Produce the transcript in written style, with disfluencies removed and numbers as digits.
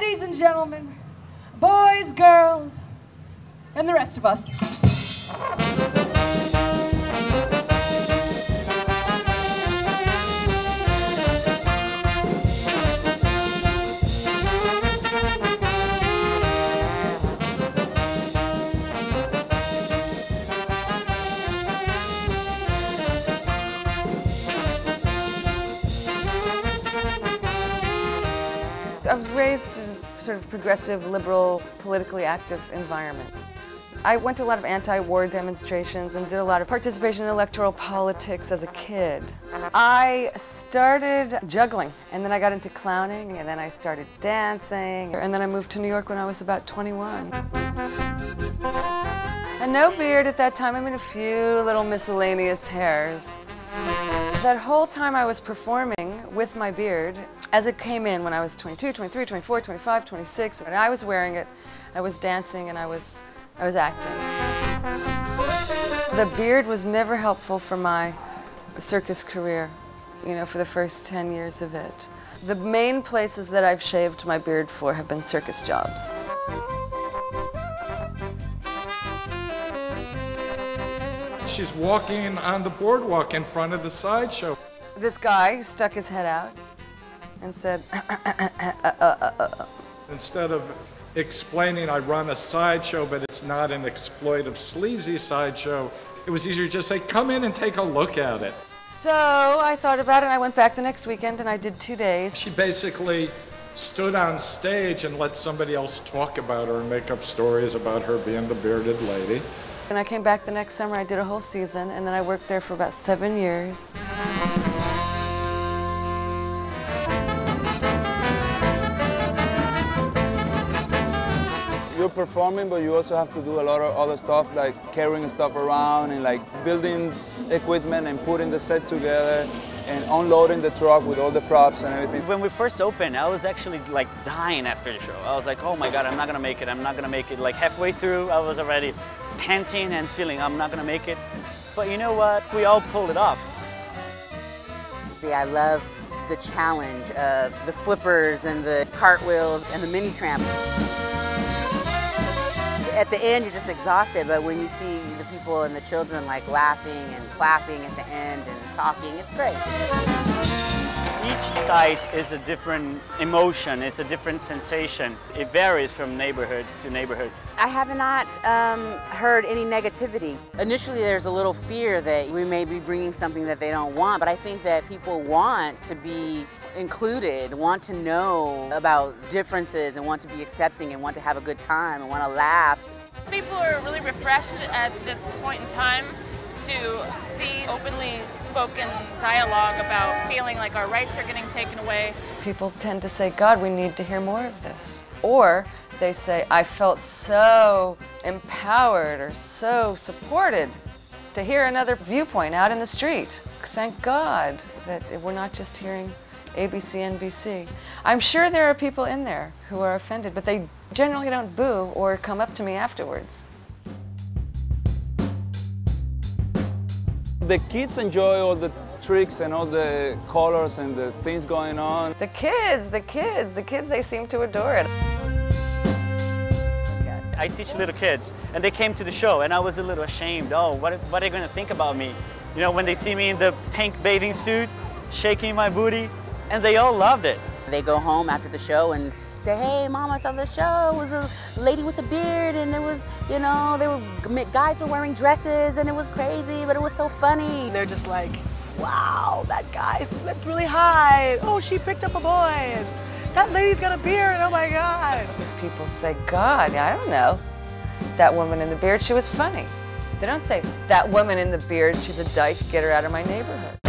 ladies and gentlemen, boys, girls, and the rest of us. I was raised in a sort of progressive, liberal, politically active environment. I went to a lot of anti-war demonstrations and did a lot of participation in electoral politics as a kid. I started juggling, and then I got into clowning, and then I started dancing, and then I moved to New York when I was about 21. And no beard at that time. I mean, a few little miscellaneous hairs. That whole time I was performing with my beard, as it came in when I was 22, 23, 24, 25, 26, and I was wearing it, I was dancing, and I was acting. The beard was never helpful for my circus career, you know, for the first 10 years of it. The main places that I've shaved my beard for have been circus jobs. She's walking on the boardwalk in front of the sideshow. This guy stuck his head out and said, Instead of explaining I run a sideshow, but it's not an exploitive, sleazy sideshow, it was easier to just say, come in and take a look at it. So I thought about it, and I went back the next weekend, and I did 2 days. She basically stood on stage and let somebody else talk about her and make up stories about her being the bearded lady. And I came back the next summer, I did a whole season, and then I worked there for about 7 years. You're performing, but you also have to do a lot of other stuff, like carrying stuff around and like building equipment and putting the set together and unloading the truck with all the props and everything. When we first opened, I was actually like dying after the show. I was like, oh my God, I'm not gonna make it, I'm not gonna make it. Like halfway through, I was already panting and feeling I'm not gonna make it. But you know what? We all pulled it off. I love the challenge of the flippers and the cartwheels and the mini tramp. At the end, you're just exhausted, but when you see the people and the children like laughing and clapping at the end and talking, it's great. Each site is a different emotion, it's a different sensation. It varies from neighborhood to neighborhood. I have not heard any negativity. Initially, there's a little fear that we may be bringing something that they don't want, but I think that people want to be included, want to know about differences and want to be accepting and want to have a good time and want to laugh. People are really refreshed at this point in time to see openly spoken dialogue about feeling like our rights are getting taken away. People tend to say, God, we need to hear more of this. Or they say, I felt so empowered or so supported to hear another viewpoint out in the street. Thank God that we're not just hearing ABC, NBC. I'm sure there are people in there who are offended, but they generally don't boo or come up to me afterwards. The kids enjoy all the tricks and all the colors and the things going on. The kids, they seem to adore it. I teach little kids, and they came to the show, and I was a little ashamed. Oh, what are they gonna think about me? You know, when they see me in the pink bathing suit, shaking my booty, and they all loved it. They go home after the show and say, hey, Mom, I saw the show. It was a lady with a beard, and it was, you know, guys were wearing dresses, and it was crazy, but it was so funny. They're just like, wow, that guy flipped really high. Oh, she picked up a boy. And that lady's got a beard, oh my God. People say, God, I don't know. That woman in the beard, she was funny. They don't say, that woman in the beard, she's a dyke, get her out of my neighborhood.